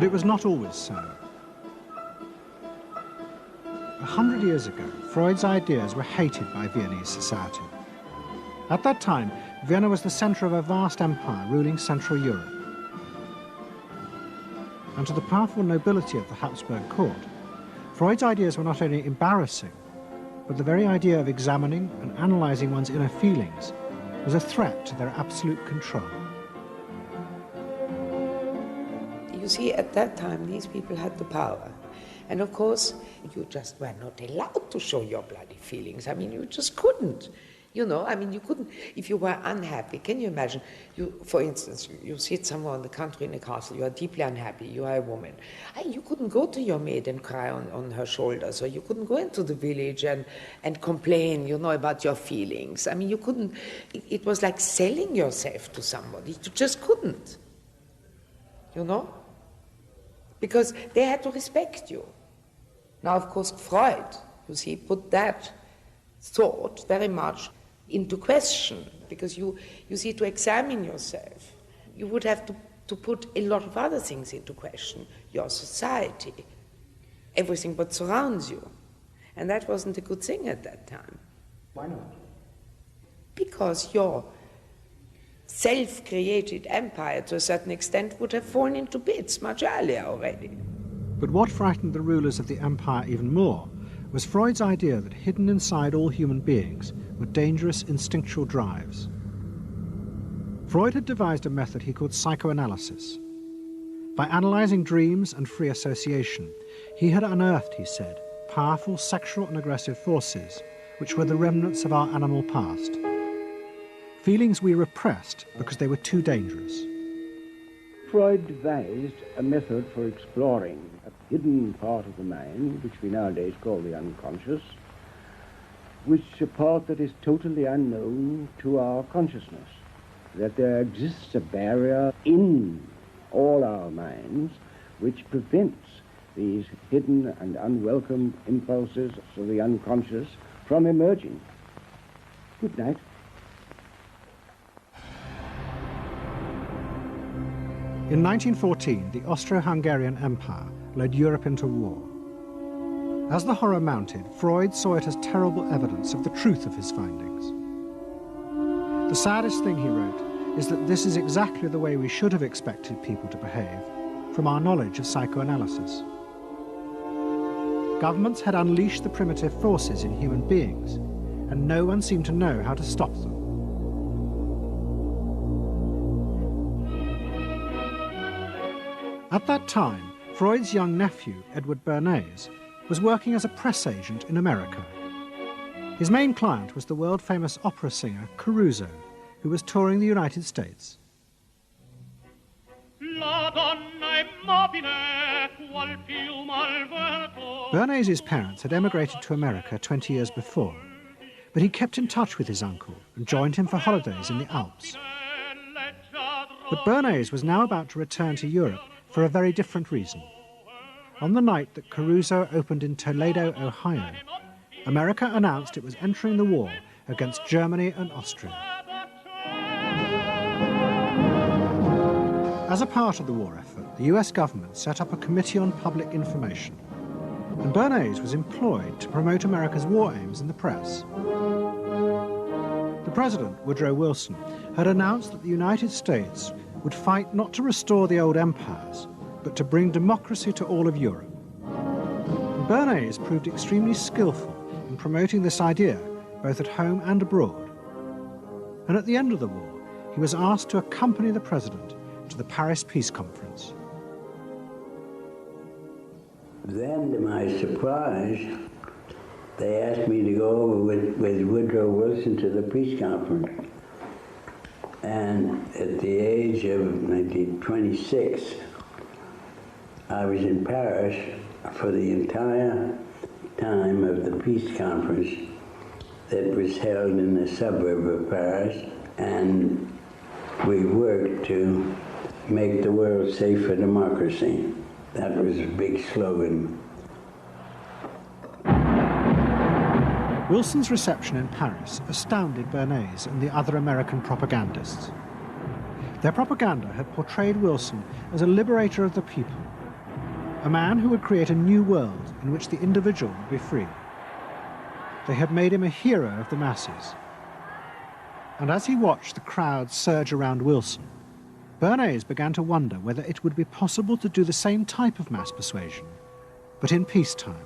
But it was not always so. 100 years ago, Freud's ideas were hated by Viennese society. At that time, Vienna was the centre of a vast empire ruling Central Europe. And to the powerful nobility of the Habsburg court, Freud's ideas were not only embarrassing, but the very idea of examining and analysing one's inner feelings was a threat to their absolute control. You see, at that time, these people had the power. And of course, you just were not allowed to show your bloody feelings. I mean, you just couldn't. You know, I mean, you couldn't, if you were unhappy, can you imagine, for instance, you sit somewhere in the country in a castle, you are deeply unhappy, you are a woman. You couldn't go to your maid and cry on her shoulders, or you couldn't go into the village and complain, you know, about your feelings. I mean, you couldn't, it was like selling yourself to somebody, you just couldn't, you know, because they had to respect you. Now, of course, Freud, you see, put that thought very much into question, because you see, to examine yourself, you would have to put a lot of other things into question, your society, everything what surrounds you. And that wasn't a good thing at that time. Why not? Because your self-created empire, to a certain extent, would have fallen into bits much earlier already. But what frightened the rulers of the empire even more was Freud's idea that hidden inside all human beings were dangerous instinctual drives. Freud had devised a method he called psychoanalysis. By analysing dreams and free association, he had unearthed, he said, powerful sexual and aggressive forces which were the remnants of our animal past. Feelings we repressed because they were too dangerous. Freud devised a method for exploring a hidden part of the mind, which we nowadays call the unconscious, which is a part that is totally unknown to our consciousness, that there exists a barrier in all our minds which prevents these hidden and unwelcome impulses of the unconscious from emerging. Good night. In 1914, the Austro-Hungarian Empire led Europe into war. As the horror mounted, Freud saw it as terrible evidence of the truth of his findings. The saddest thing, he wrote, is that this is exactly the way we should have expected people to behave from our knowledge of psychoanalysis. Governments had unleashed the primitive forces in human beings, and no one seemed to know how to stop them. At that time, Freud's young nephew, Edward Bernays, was working as a press agent in America. His main client was the world-famous opera singer Caruso, who was touring the United States. Bernays' parents had emigrated to America 20 years before, but he kept in touch with his uncle and joined him for holidays in the Alps. But Bernays was now about to return to Europe for a very different reason. On the night that Caruso opened in Toledo, Ohio, America announced it was entering the war against Germany and Austria. As a part of the war effort, the US government set up a Committee on Public Information, and Bernays was employed to promote America's war aims in the press. The president, Woodrow Wilson, had announced that the United States would fight not to restore the old empires, but to bring democracy to all of Europe. And Bernays proved extremely skillful in promoting this idea, both at home and abroad. And at the end of the war, he was asked to accompany the president to the Paris Peace Conference. Then, to my surprise, they asked me to go over with Woodrow Wilson to the peace conference. And at the age of 26, I was in Paris for the entire time of the peace conference that was held in the suburb of Paris, and we worked to make the world safe for democracy. That was a big slogan. Wilson's reception in Paris astounded Bernays and the other American propagandists. Their propaganda had portrayed Wilson as a liberator of the people, a man who would create a new world in which the individual would be free. They had made him a hero of the masses. And as he watched the crowds surge around Wilson, Bernays began to wonder whether it would be possible to do the same type of mass persuasion, but in peacetime.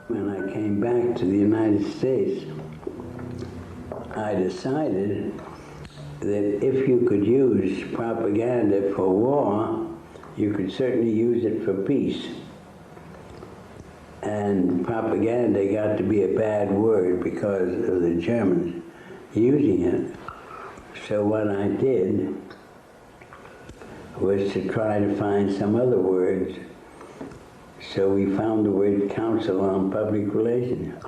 When I came back to the United States, I decided that if you could use propaganda for war, you could certainly use it for peace. And propaganda got to be a bad word because of the Germans using it. So what I did was to try to find some other words. So we found the word Council on Public Relations.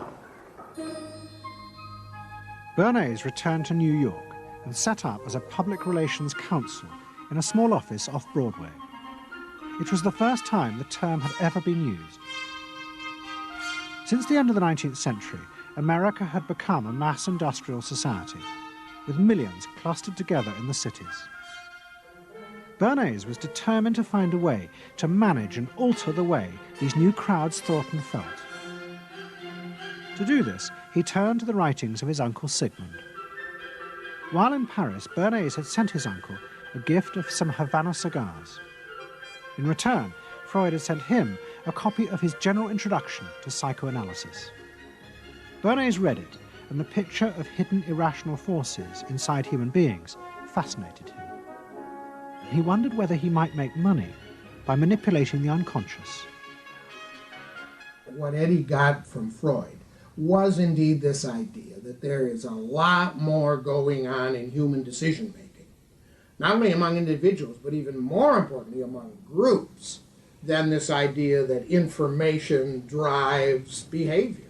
Bernays returned to New York and set up as a public relations counsel in a small office off Broadway. It was the first time the term had ever been used. Since the end of the 19th century, America had become a mass industrial society, with millions clustered together in the cities. Bernays was determined to find a way to manage and alter the way these new crowds thought and felt. To do this, he turned to the writings of his uncle Sigmund. While in Paris, Bernays had sent his uncle a gift of some Havana cigars. In return, Freud had sent him a copy of his general introduction to psychoanalysis. Bernays read it, and the picture of hidden irrational forces inside human beings fascinated him. And he wondered whether he might make money by manipulating the unconscious. What Eddie got from Freud was indeed this idea that there is a lot more going on in human decision-making, not only among individuals, but even more importantly among groups, than this idea that information drives behavior.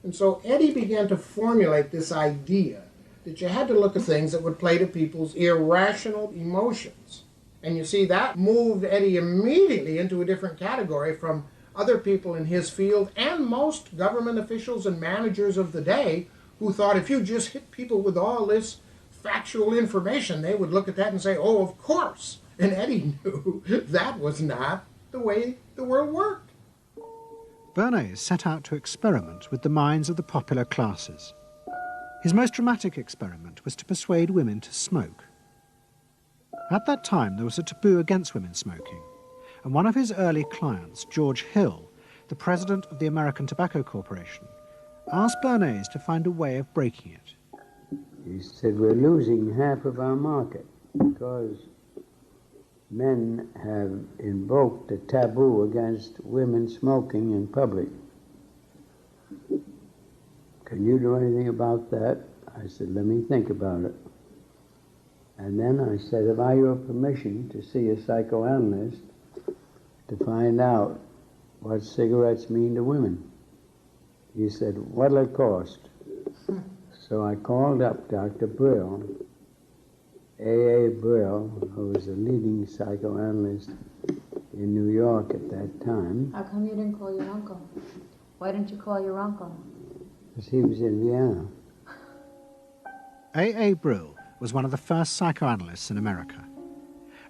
And so Eddie began to formulate this idea that you had to look at things that would play to people's irrational emotions. And you see, that moved Eddie immediately into a different category from other people in his field and most government officials and managers of the day who thought if you just hit people with all this factual information, they would look at that and say, oh, of course. And Eddie knew that was not the way the world worked. Bernays set out to experiment with the minds of the popular classes. His most dramatic experiment was to persuade women to smoke. At that time, there was a taboo against women smoking, and one of his early clients, George Hill, the president of the American Tobacco Corporation, asked Bernays to find a way of breaking it. He said, we're losing half of our market because men have invoked a taboo against women smoking in public. Can you do anything about that? I said, let me think about it. And then I said, have I your permission to see a psychoanalyst to find out what cigarettes mean to women? He said, what'll it cost? So I called up Dr. Brill, A.A. Brill, who was a leading psychoanalyst in New York at that time. How come you didn't call your uncle? Why didn't you call your uncle? Because he was in Vienna. A.A. Brill was one of the first psychoanalysts in America,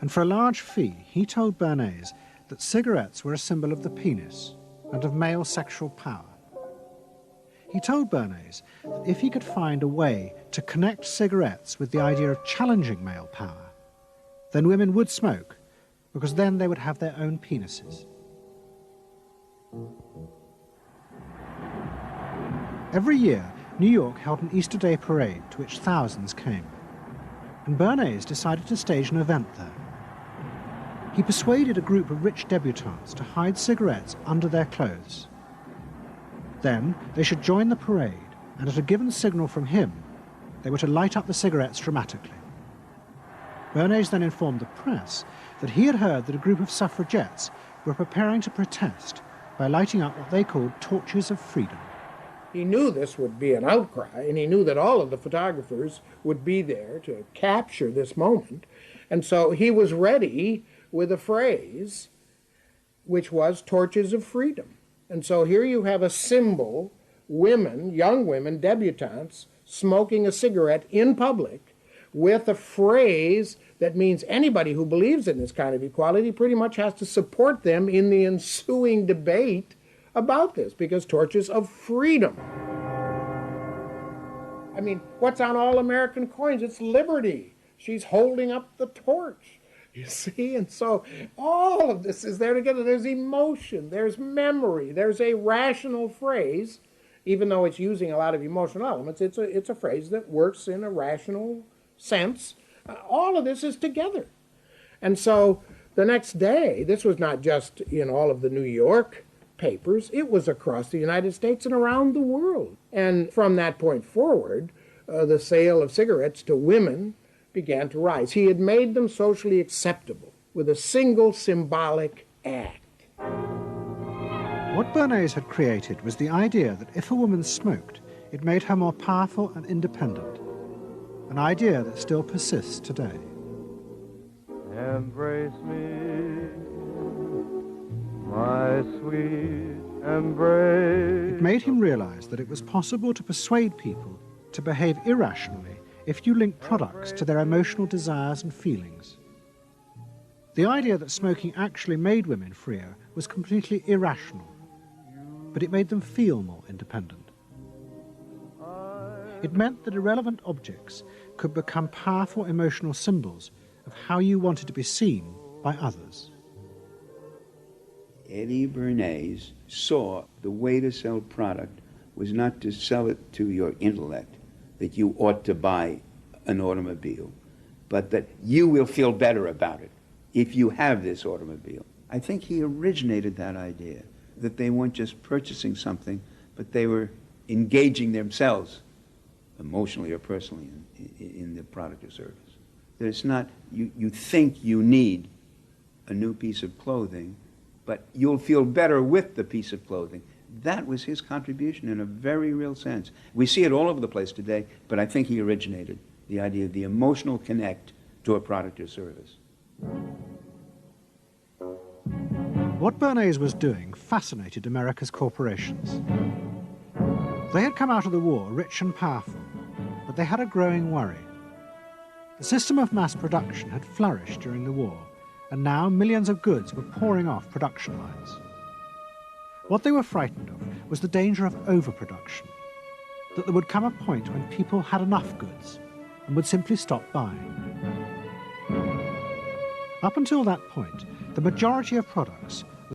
and for a large fee he told Bernays that cigarettes were a symbol of the penis and of male sexual power. He told Bernays that if he could find a way to connect cigarettes with the idea of challenging male power, then women would smoke, because then they would have their own penises. Every year, New York held an Easter Day parade to which thousands came, and Bernays decided to stage an event there. He persuaded a group of rich debutantes to hide cigarettes under their clothes. Then they should join the parade, and at a given signal from him, they were to light up the cigarettes dramatically. Bernays then informed the press that he had heard that a group of suffragettes were preparing to protest by lighting up what they called torches of freedom. He knew this would be an outcry, and he knew that all of the photographers would be there to capture this moment. And so he was ready with a phrase which was torches of freedom. And so here you have a symbol, women, young women, debutantes, smoking a cigarette in public, with a phrase that means anybody who believes in this kind of equality pretty much has to support them in the ensuing debate about this, because torch is of freedom. I mean, what's on all American coins? It's liberty. She's holding up the torch, you see? And so all of this is there together. There's emotion, there's memory, there's a rational phrase, even though it's using a lot of emotional elements. It's a phrase that works in a rational sense. All of this is together. And so the next day, this was not just in all of the New York papers, it was across the United States and around the world. And from that point forward, the sale of cigarettes to women began to rise. He had made them socially acceptable with a single symbolic act. What Bernays had created was the idea that if a woman smoked, it made her more powerful and independent, an idea that still persists today. Embrace me, my sweet embrace. It made him realize that it was possible to persuade people to behave irrationally if you link products to their emotional desires and feelings. The idea that smoking actually made women freer was completely irrational, but it made them feel more independent. It meant that irrelevant objects could become powerful emotional symbols of how you wanted to be seen by others. Eddie Bernays saw the way to sell product was not to sell it to your intellect, that you ought to buy an automobile, but that you will feel better about it if you have this automobile. I think he originated that idea, that they weren't just purchasing something, but they were engaging themselves emotionally or personally in the product or service. That it's not, you think you need a new piece of clothing, but you'll feel better with the piece of clothing. That was his contribution in a very real sense. We see it all over the place today, but I think he originated the idea of the emotional connect to a product or service. What Bernays was doing fascinated America's corporations. They had come out of the war rich and powerful, but they had a growing worry. The system of mass production had flourished during the war, and now millions of goods were pouring off production lines. What they were frightened of was the danger of overproduction, that there would come a point when people had enough goods and would simply stop buying. Up until that point, the majority of products